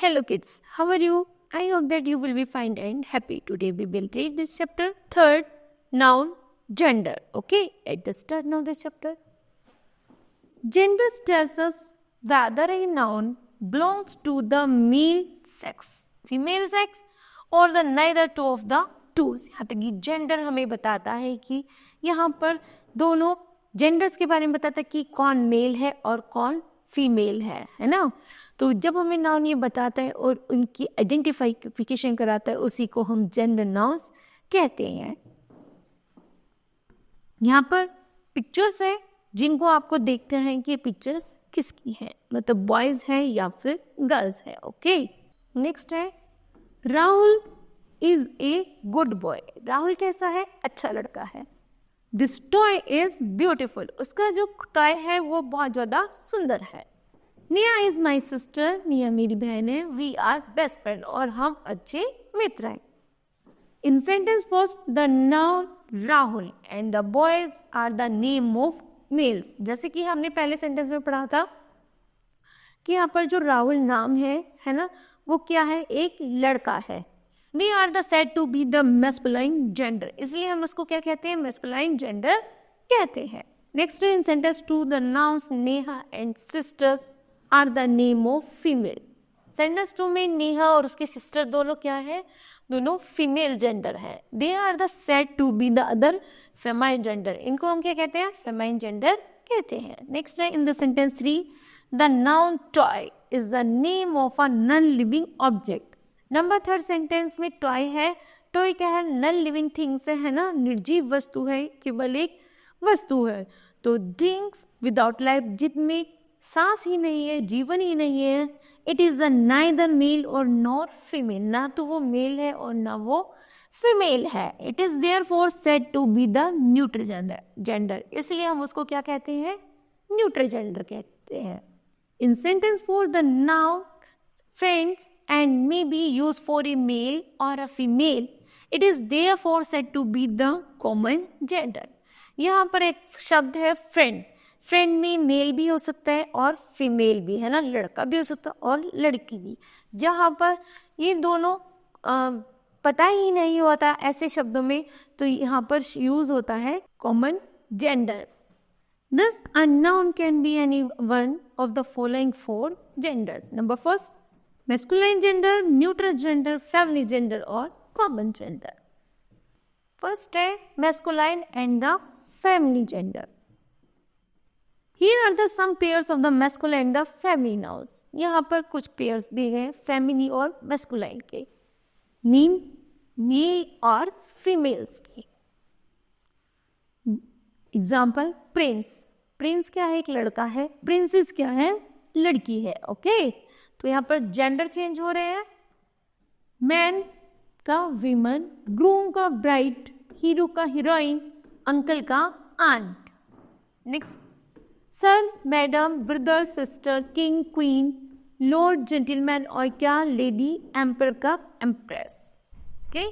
Hello kids, how are you? I hope that you will be fine and happy. Today we will read this chapter. Third, noun, gender. Okay, at the start now this chapter. Gender tells us whether a noun belongs to the male sex, female sex or the neither two of the two. यहाँ तक कि gender हमें बताता है कि यहाँ पर दोनों जेंडर्स के बारे में बताता है कि कौन मेल है और कौन फीमेल है ना। तो जब हमें नाउन ये बताता है और उनकी आइडेंटिफिकेशन कराता है, उसी को हम जेंडर नाउन्स कहते हैं। यहाँ पर पिक्चर्स है जिनको आपको देखते हैं कि पिक्चर्स किसकी हैं, मतलब बॉयज है या फिर गर्ल्स है। ओके, नेक्स्ट है Rahul is a good boy. Rahul कैसा है? अच्छा लड़का है। This toy is beautiful. उसका जो टॉय है वो बहुत ज्यादा सुंदर है। निया इज माई सिस्टर। निया मेरी बहन है। वी आर बेस्ट फ्रेंड, और हम अच्छे मित्र हैं। In sentence first the noun Rahul and the boys are the name of males. जैसे कि हमने पहले सेंटेंस में पढ़ा था कि यहाँ पर जो राहुल नाम है ना, वो क्या है? एक लड़का है। They are the said to be the masculine gender, इसलिए हम उसको क्या कहते हैं? masculine gender कहते हैं। Next in sentence two the nouns Neha and sisters are the name of female. Sentence two में नेहा और उसके सिस्टर दोनों क्या है? दोनों फीमेल जेंडर है। They are the said to be the other feminine gender. इनको हम क्या कहते हैं? फेमाइन जेंडर कहते हैं। नेक्स्ट है in the sentence 3 the noun toy is the name of a non living object. Number 3 sentence में टॉय है। टॉय क्या है? नॉन लिविंग थिंग्स है ना, निर्जीव वस्तु है, केवल एक वस्तु है। तो थिंग्स विदाउट लाइफ, जिनमें सांस ही नहीं है, जीवन ही नहीं है। It is the neither male और नॉर फीमेल, ना तो वो मेल है और ना वो फीमेल है। It is therefore said to be the neutral gender, इसलिए हम उसको क्या कहते हैं? न्यूट्रल जेंडर कहते हैं। In sentence 4 the noun friends and may be used for a male or a female. It is therefore said to be the common gender. यहाँ पर एक शब्द है फ्रेंड। फ्रेंड में मेल भी हो सकता है और फीमेल भी, है ना, लड़का भी हो सकता है और लड़की भी। जहाँ पर ये दोनों पता ही नहीं होता ऐसे शब्दों में, तो यहाँ पर यूज होता है common gender. Thus a noun can be any one of the following 4 genders. Number 1 masculine gender, neutral gender, family gender और common gender. First है masculine and the family gender. Here are the some pairs of the masculine and the feminine nouns. यहाँ पर कुछ pairs दिए गए हैं feminine और masculine के, mean male और females के। Example prince. Prince क्या है? एक लड़का है। Princess क्या है? लड़की है। ओके, तो यहाँ पर जेंडर चेंज हो रहे हैं। मैन का वीमन, ग्रूम का ब्राइड, हीरो का हीरोइन, अंकल का aunt. Next sir, madam, brother, sister, king, queen, lord, gentleman और क्या? लेडी, एम्पर का empress. Okay,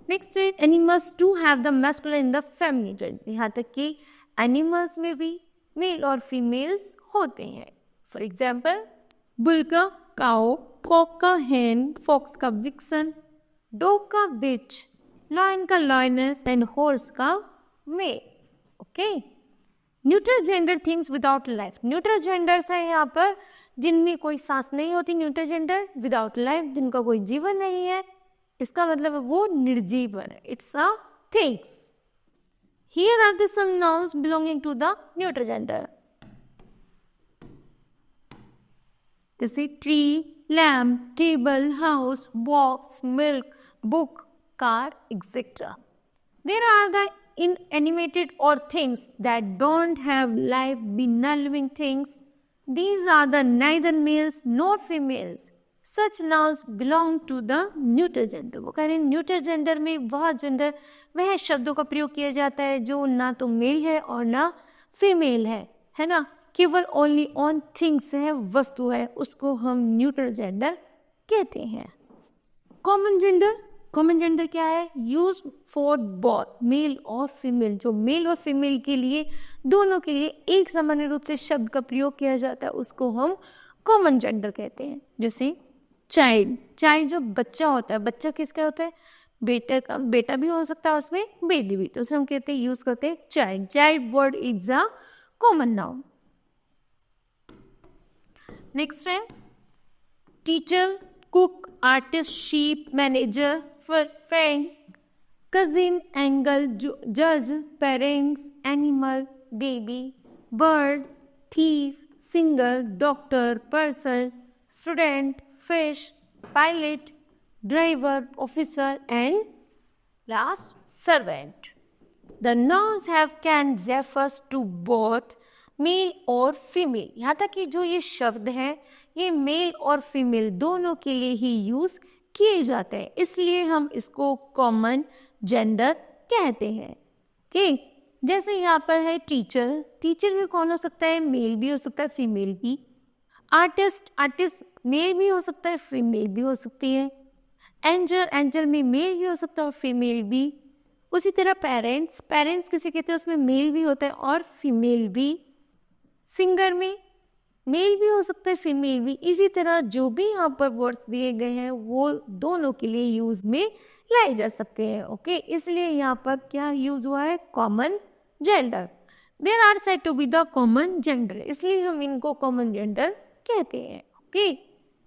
next animals to have the masculine in the feminine gender. यहाँ तक कि एनिमल्स में भी मेल और फीमेल्स होते हैं। फॉर एग्जाम्पल बुल का काओ, कॉक का हेन, फॉक्स का विक्सन, डॉग का बिच, लॉयन का लॉयनेस एंड हॉर्स का mare. Okay, neutral gender things without life. Neutral genders है यहाँ पर जिनमें कोई सांस नहीं होती। न्यूट्रल जेंडर विदाउट लाइफ, जिनका कोई जीवन नहीं है, इसका मतलब है वो निर्जीवन है। It's a things. Here are the some nouns belonging to the neutral gender, जैसे tree, lamp, table, house, box, milk, book, car, etcetera. There are the inanimated or things that don't have life, be non-living things. These are the neither males nor females. Such nouns belong to the neutral gender. वो कह रहे हैं neutral gender में वह gender, वह शब्दों का प्रयोग किया जाता है जो ना तो मेल है और ना फीमेल है ना, केवल ओनली ऑन थिंग्स है, वस्तु है, उसको हम न्यूट्रल जेंडर कहते हैं। कॉमन जेंडर, कॉमन जेंडर क्या है? यूज फॉर बोथ मेल और फीमेल। जो मेल और फीमेल के लिए, दोनों के लिए एक सामान्य रूप से शब्द का प्रयोग किया जाता है, उसको हम कॉमन जेंडर कहते हैं। जैसे चाइल्ड, चाइल्ड जो बच्चा होता है, बच्चा किसका होता है, बेटा का, बेटा भी हो सकता है उसमें, बेटी भी, तो उसे हम कहते हैं, यूज करते हैं child. Child word is a common noun. Next है teacher, cook, artist, sheep, manager, friend, cousin, angle, judge, parents, animal, baby, bird, thief, singer, doctor, person, student, fish, pilot, driver, officer, and last, servant. The nouns have can refers to both male और female. यहाँ तक कि जो ये शब्द हैं ये mail और फीमेल दोनों के लिए ही यूज किए जाते हैं, इसलिए हम इसको कॉमन जेंडर कहते हैं। ठीक, जैसे यहाँ पर है टीचर, टीचर भी कौन हो सकता है, मेल भी हो सकता है, फीमेल भी। आर्टिस्ट, आर्टिस्ट मेल भी हो सकता है, फीमेल भी हो सकती है। एंजल, एंजल में मेल भी हो सकता है और फीमेल भी। उसी तरह पेरेंट्स, पेरेंट्स किसे कहते हैं, उसमें मेल भी होता है और फीमेल भी। सिंगर में मेल भी हो सकता है, फीमेल भी। इसी तरह जो भी यहाँ पर वर्ड्स दिए गए हैं वो दोनों के लिए यूज में लाए जा सकते हैं। ओके, इसलिए यहाँ पर क्या यूज हुआ है, common gender. There are said to be the common gender, इसलिए हम इनको कॉमन जेंडर कहते हैं। Okay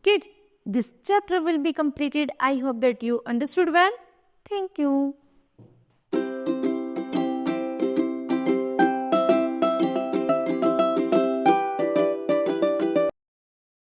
kid, this chapter will be completed. I hope that you understood well. Thank you.